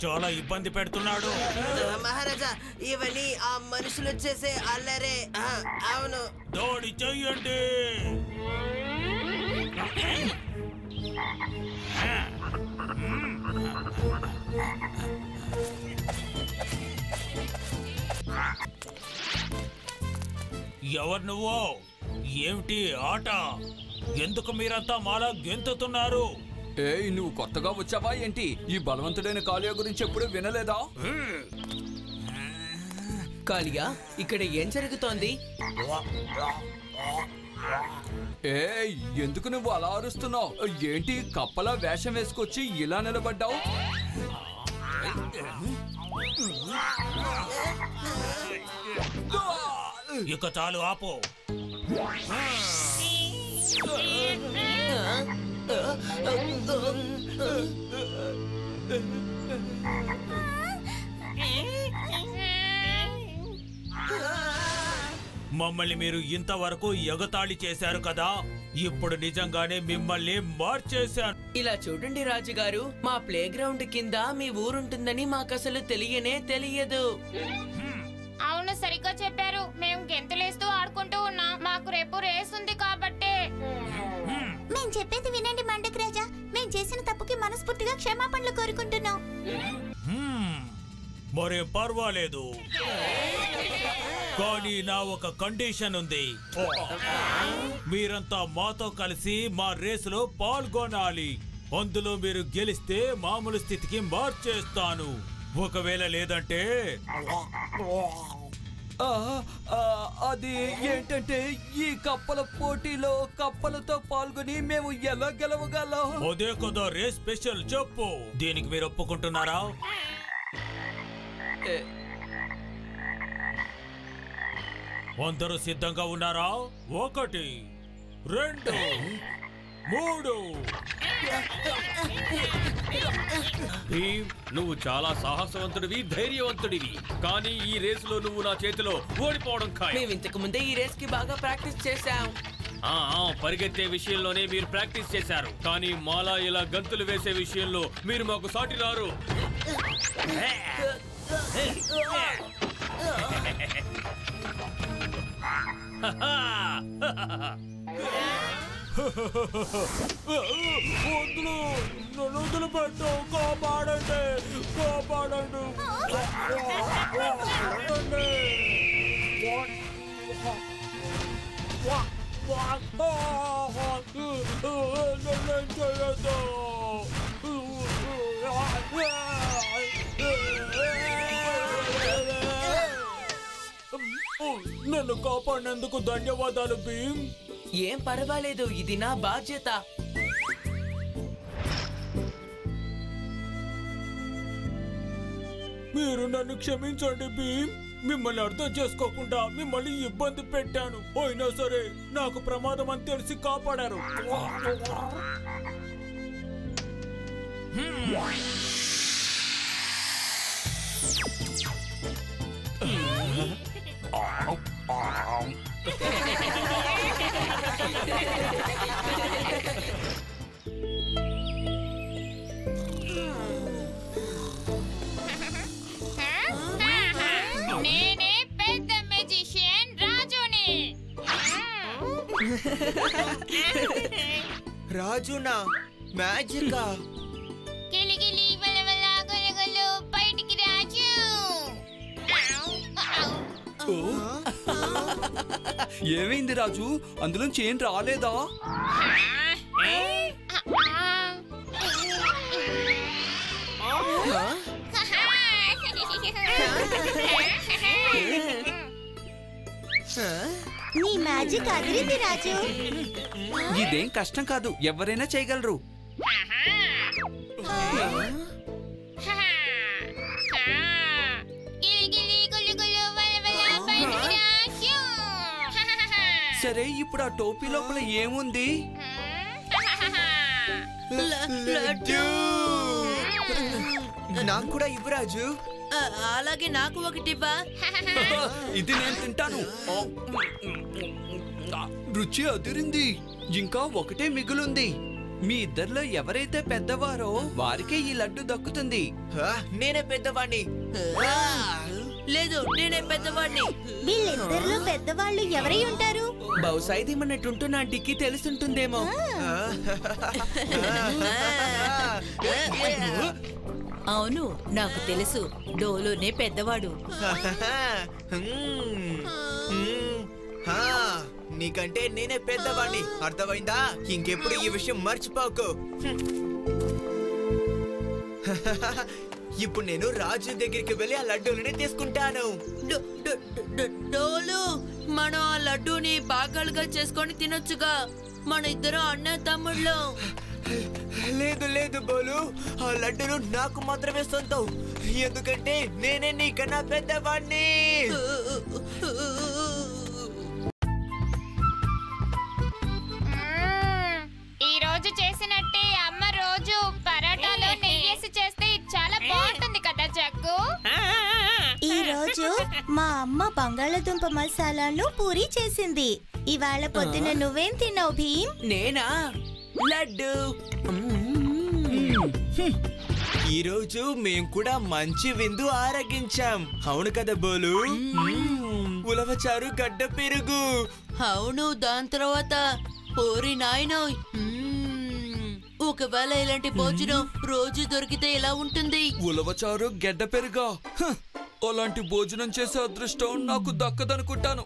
చాలా ఇబ్బంది పెడుతున్నాడు. మహారాజా, ఇవన్నీ ఆ మనుషులు చేసే అల్లరే. అవును, దాడి చెయ్యండి. ఎవరు నువ్వు? ఏమిటి ఆట? ఎందుకు మీరంతా మాలా గెంతుతున్నారు? ఏయ్, నువ్వు కొత్తగా వచ్చావా ఏంటి? ఈ బలవంతుడైన కాళియా గురించి ఎప్పుడూ వినలేదా? కాళియా, ఇక్కడ ఏం జరుగుతోంది? ఏయ్, ఎందుకు నువ్వు అలా అరుస్తున్నావు? ఏంటి కప్పలా వేషం వేసుకొచ్చి ఇలా నిలబడ్డావు? ఇక చాలు, ఆపు. మమ్మల్ని మీరు ఇంతవరకు ఎగతాళి చేశారు కదా, ఇప్పుడు నిజంగానే మిమ్మల్ని మార్చేశాను. ఇలా చూడండి రాజుగారు, మా ప్లే గ్రౌండ్ కింద మీ ఊరుంటుందని మాకసలు తెలియదు. అవును, సరిగ్గా చెప్పారు. మేము గెంతులేస్తూ ఆడుకుంటూ ఉన్నాం. మాకు రేపు రేస్ ఉంది కాబట్టి. మేం చెప్పేది వినండి మండక్ రాజా. మేం చేసిన తప్పుకి మనస్ఫూర్తిగా క్షమాపణలు కోరుకుంటున్నాం. మరేం పర్వాలేదు, కానీ నా ఒక కండిషన్ ఉంది. మీరంతా మాతో కలిసి మా రేసులో పాల్గొనాలి. అందులో మీరు గెలిస్తే మామూలు స్థితికి మార్చేస్తాను. ఒకవేళ లేదంటే అది ఏంటంటే, ఈ కప్పల పోటీలో కప్పలతో పాల్గొని మేము ఎలా గెలవగలం? అదే కదా రేస్ స్పెషల్. చెప్పు, దీనికి మీరు ఒప్పుకుంటున్నారా? అందరూ సిద్ధంగా ఉన్నారా? 1, 2, 3. భీమ్, నువ్వు చాలా సాహసవంతుడివి, ధైర్యవంతుడివి. కానీ ఈ రేసులో నువ్వు నా చేతిలో ఓడిపోవడం ఖాయం. మేము ఇంతకు ముందే ఈ రేస్ కి బాగా ప్రాక్టీస్ చేశాం. పరిగెత్తే విషయంలోనే మీరు ప్రాక్టీస్ చేశారు, కానీ మాలా ఇలా గంతులు వేసే విషయంలో మీరు మాకు సాటి రారు. వదులు పెట్టు, కాపాడండి, కాపాడండి. చేయొద్దు. నన్ను కాపాడినందుకు ధన్యవాదాలు భీమ్. ఏం పర్వాలేదు, ఇది నా బాధ్యత. మీరు నన్ను క్షమించండి భీమ్. మిమ్మల్ని అర్థం చేసుకోకుండా మిమ్మల్ని ఇబ్బంది పెట్టాను. అయినా సరే నాకు ప్రమాదం అని తెలిసి కాపాడారు. నేనే పెద్ద మెజిషియన్ రాజుని. రాజునా? మ్యాజికా? గిలిగిలి వలవల గొలగొలు బయటికి రాజు. ఏమైంది రాజు? అందులోంచి ఏం రాలేదా? నీ మ్యాజిక్ అదిరింది రాజు. ఇదేం కష్టం కాదు, ఎవరైనా చేయగలరు. సరే, ఇప్పుడు ఆ టోపీ లోపల ఏముంది? నాకు కూడా ఇవ్వు రాజు. అలాగే నాకు ఒకటివ్వా. ఇది నేను తింటాను. రుచి అదిరింది. ఇంకా ఒకటే మిగులుంది. మీ ఇద్దరిలో ఎవరైతే పెద్దవారో వారికే ఈ లడ్డు దక్కుతుంది. నేనే పెద్దవాణ్ణి. లేదు, నేనే పెద్దవాడిని. వీళ్ళిద్దరిలో పెద్దవాళ్ళు ఎవరై ఉంటారు? బహుశా ఇది మన టుంటున్న ఆంటీకి తెలుసుంటుందేమో. అవును, నాకు తెలుసు. డోలోనే పెద్దవాడు. నీకంటే నేనే పెద్దవాణ్ణి, అర్థమైందా? ఇంకెప్పుడు ఈ విషయం మర్చిపోకు. ఇప్పుడు నేను రాజు దగ్గరికి వెళ్ళి ఆ లడ్డూలని తీసుకుంటాను. డోలు, మనం ఆ లడ్డూని భాగాలుగా చేసుకొని తినొచ్చుగా. మన ఇద్దరు అన్న తమ్ముళ్ళు. లేదు లేదు బోలు, ఆ లడ్డూలు నాకు మాత్రమే సొంతం. ఎందుకంటే నేనే నీకన్నా పెద్దవాణ్ణి. ఈ రోజు చేసినట్టే అమ్మ రోజు పరోటాలో నెయ్యేసి చేస్తే చాలా బాగుంటుంది కదా జగ్గు. ఈ రోజు మా అమ్మ బంగాళదుంప మసాలాను పూరి చేసింది. ఇవాళ పొద్దున నువ్వేం తిన్నావు భీమ్? నేనా? లడ్డు. ఈ రోజు మేం కూడా మంచి విందు ఆరగించాం. అవును కదా బోలు? ఉలవచారు, గడ్డ పెరుగు. అవును, దాని తర్వాత పూరి నాయనో. ఒకవేళ ఇలాంటి భోజనం రోజు దొరికితే ఎలా ఉంటుంది? ఉలవచారు, గెడ్డ పెరుగా? అలాంటి భోజనం చేసే అదృష్టం నాకు దక్కదనుకుంటాను.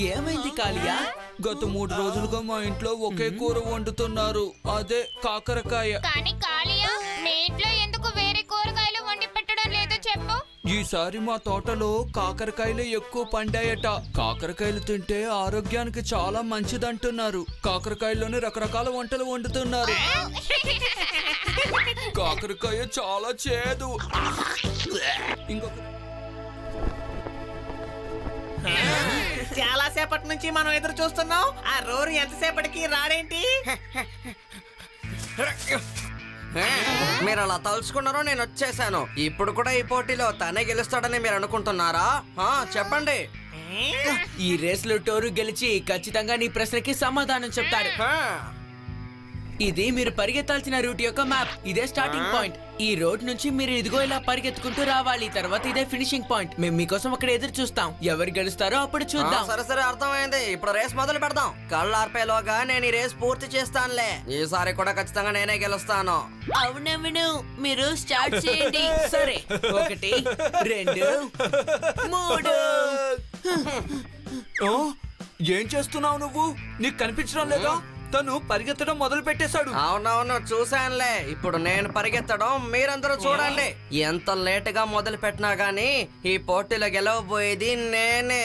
ఏమైంది కాలియా? గత 3 రోజులుగా మా ఇంట్లో ఒకే కూర వండుతున్నారు, అదే కాకరకాయ. కానీ కాలియా, మీ ఇంట్లో ఎందుకు వేరే కూరగాయలు వండి పెట్టడం లేదో చెప్పు. ఈసారి మా తోటలో కాకరకాయలు ఎక్కువ పండాయట. కాకరకాయలు తింటే ఆరోగ్యానికి చాలా మంచిదంటున్నారు. కాకరకాయల్లోనే రకరకాల వంటలు వండుతున్నారు. కాకరకాయ చాలా చేదు. చాలా సేపటి నుంచి మనం ఎదురు చూస్తున్నాం. ఆ రోరు ఎంతసేపటికి రాడేంటి? మీరు అలా తలుచుకున్నారో నేను వచ్చేసాను. ఇప్పుడు కూడా ఈ పోటీలో తనే గెలుస్తాడని మీరు అనుకుంటున్నారా? చెప్పండి. ఈ రేస్ లో టోరు గెలిచి ఖచ్చితంగా నీ ప్రశ్నకి సమాధానం చెప్తాడు. ఇది మీరు పరిగెత్తాల్సిన రూట్ యొక్క మ్యాప్. ఇదే స్టార్టింగ్ పాయింట్. ఈ రోడ్ నుంచి మీరు ఇదిగో ఇలా పరిగెత్తుకుంటూ రావాలి. తర్వాత ఇదే ఫినిషింగ్ పాయింట్. మేము మీకోసం అక్కడ ఎదురు చూస్తాం. ఎవరు గెలుస్తారో అప్పుడు చూద్దాం. సరే సరే, అర్థమైంది. ఇప్పుడు రేస్ మొదలు పెడదాం. కళ్ళు ఆర్పేలోగా నేను ఈ రేస్ పూర్తి చేస్తానులే. ఈసారి కూడా ఖచ్చితంగా నేనే గెలుస్తాను. అవునవును, మీరు స్టార్ట్ చేయండి. సరే, 1 2 3. ఏం చేస్తున్నావు నువ్వు? నీకు కనిపించడం లేదా? తను పరిగెత్తడం మొదలు పెట్టేశాడు. అవునవును, చూశానులే. ఇప్పుడు నేను పరిగెత్తడం మీరందరూ చూడండి. ఎంత లేటుగా మొదలు పెట్టినా గానీ ఈ పోటీలో గెలవబోయేది నేనే.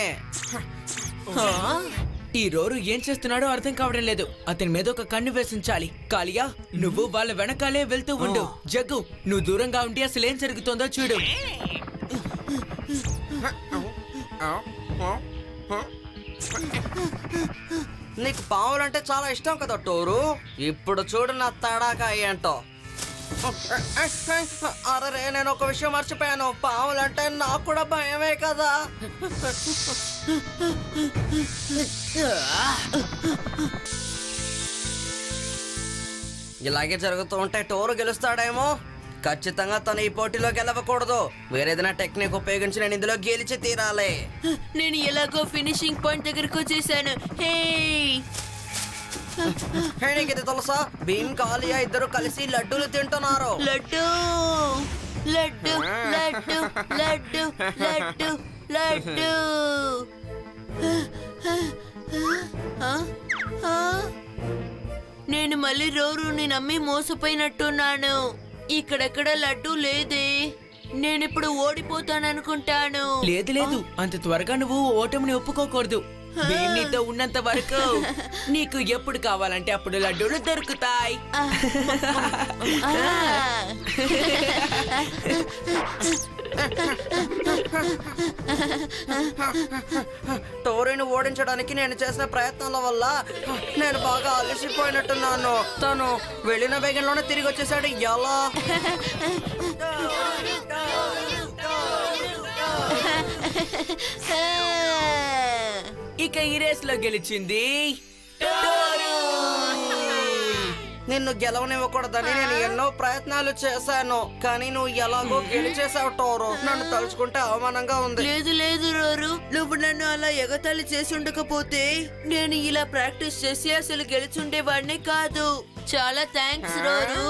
ఈ రోరు ఏం చేస్తున్నాడో అర్థం కావడం లేదు. అతని మీద ఒక కన్ను వేసించాలి. కాలియా, నువ్వు వాళ్ళ వెనకాలే వెళ్తూ ఉండు. జగ్గు, నువ్వు దూరంగా ఉండి అసలు ఏం జరుగుతుందో చూడు. నీకు పావులంటే చాలా ఇష్టం కదా టోరు? ఇప్పుడు చూడు నా తడాకా ఏంటో. అరే, నేను ఒక విషయం మర్చిపోయాను. పావులంటే నాకు కూడా భయమే కదా. ఇలాగే జరుగుతూ ఉంటే టోరు గెలుస్తాడేమో. ఖచ్చితంగా తను ఈ పోటీలో గెలవకూడదు. వేరేదైనా టెక్నిక్ ఉపయోగించి నేను ఇందులో గెలిచి తీరాలి. నేను ఎలాగో ఫినిషింగ్ పాయింట్ దగ్గరకు వచ్చేసాను. హే, నీకు ఇది తెలుసా? భీమ్, కాలియా ఇద్దరు కలిసి లడ్డూలు తింటున్నారు. లడ్డు లడ్డు లడ్డు లడ్డు లడ్డు లడ్డు. నేను మళ్ళీ రోరుని నమ్మి మోసపోయినట్టున్నాను. ఇక్కడెక్కడ లడ్డు లేదే. నేనిప్పుడు ఓడిపోతాననుకుంటాను. లేదు లేదు, అంత త్వరగా నువ్వు ఓటమిని ఒప్పుకోకూడదు. భీమ్ నీతో ఉన్నంత వరకు నీకు ఎప్పుడు కావాలంటే అప్పుడు లడ్డూలు దొరుకుతాయి. టోరీని ఓడించడానికి నేను చేసిన ప్రయత్నాల వల్ల నేను బాగా అలసిపోయినట్టున్నాను. తను వెళ్ళిన వేగంలోనే తిరిగి వచ్చేసాడు. ఎలా? ఇక ఈ రేస్ లో గెలిచింది టోరు. నిన్ను గెలవనివ్వకూడదని నేను ఎన్నో ప్రయత్నాలు చేశాను, కానీ నువ్వు ఎలాగో గెలిచేసావు టోరు. నన్ను తలుచుకుంటే అవమానంగా ఉంది. లేదు లేదు రోరు, నువ్వు నన్ను అలా ఎగతాళి చేసి ఉండకపోతే నేను ఇలా ప్రాక్టీస్ చేసి అసలు గెలిచుండేవాడినే కాదు. చాలా థ్యాంక్స్ రోరు.